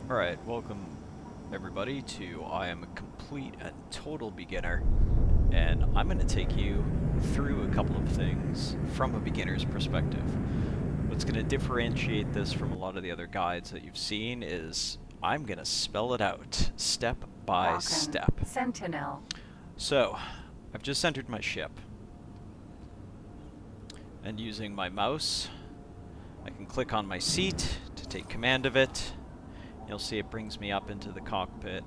Alright, welcome everybody to I am a complete and total beginner, and I'm going to take you through a couple of things from a beginner's perspective. What's going to differentiate this from a lot of the other guides that you've seen is I'm going to spell it out step by step. Sentinel. So, I've just entered my ship, and using my mouse, I can click on my seat to take command of it. You'll see it brings me up into the cockpit,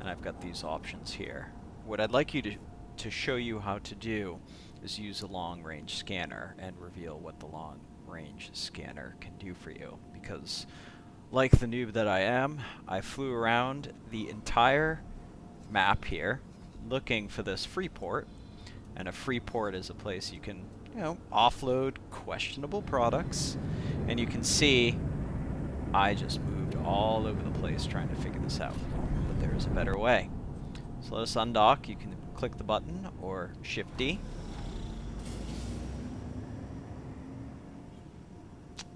and I've got these options here. What I'd like you to show you how to do is use a long-range scanner and reveal what the long-range scanner can do for you, because like the noob that I am, I flew around the entire map here looking for this free port, and a free port is a place you can, offload questionable products, and you can see I just moved all over the place trying to figure this out, but there is a better way. So let us undock. You can click the button or Shift D.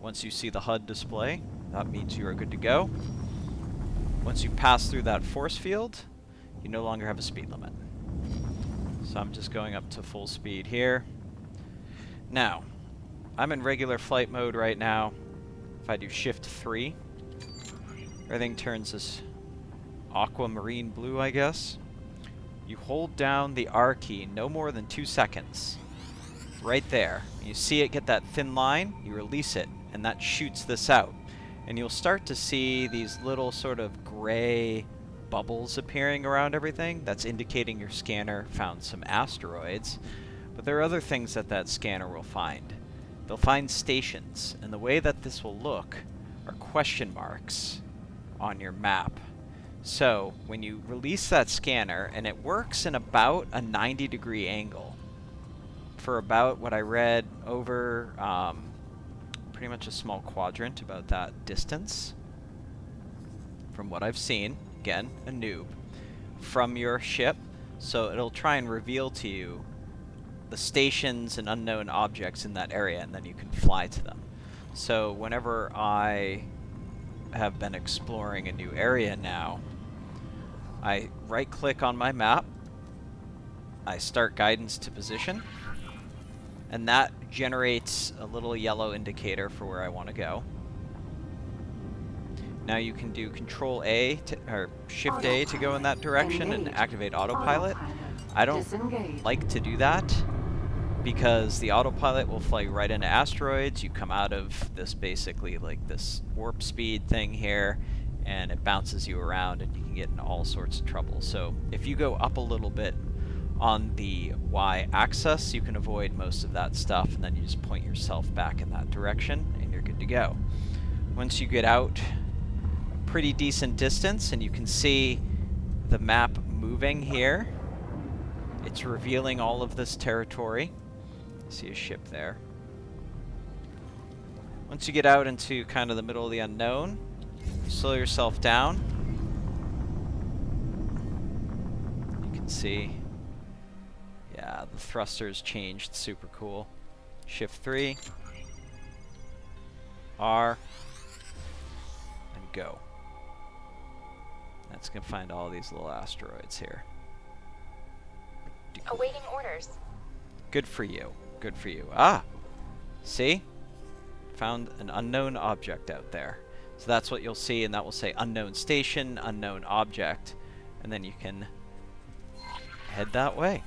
Once you see the HUD display, that means you are good to go. Once you pass through that force field, you no longer have a speed limit. So I'm just going up to full speed here. Now, I'm in regular flight mode right now. If I do Shift 3, everything turns this aquamarine blue, I guess. You hold down the R key no more than 2 seconds. Right there. You see it get that thin line, you release it, and that shoots this out. And you'll start to see these little sort of gray bubbles appearing around everything. That's indicating your scanner found some asteroids. But there are other things that that scanner will find. They'll find stations, and the way that this will look are question marks on your map. So when you release that scanner, and it works in about a 90-degree angle for about what I read over pretty much a small quadrant, about that distance from what I've seen, again, a noob, from your ship. So it'll try and reveal to you the stations and unknown objects in that area, and then you can fly to them. So whenever I have been exploring a new area now, I right-click on my map, I start guidance to position, and that generates a little yellow indicator for where I want to go. Now you can do Control A or Shift A to go in that direction and activate autopilot. I don't like to do that, because the autopilot will fly right into asteroids. You come out of this basically like this warp speed thing here, and it bounces you around, and you can get in all sorts of trouble. So if you go up a little bit on the Y-axis, you can avoid most of that stuff, and then you just point yourself back in that direction, and you're good to go. Once you get out a pretty decent distance, and you can see the map moving here, it's revealing all of this territory. See a ship there. Once you get out into kind of the middle of the unknown, slow yourself down. You can see, yeah, the thrusters changed, super cool. Shift 3, R, and go. That's gonna find all these little asteroids here. Awaiting orders. Good for you. Good for you. Ah! See? Found an unknown object out there. So that's what you'll see, and that will say unknown station, unknown object, and then you can head that way.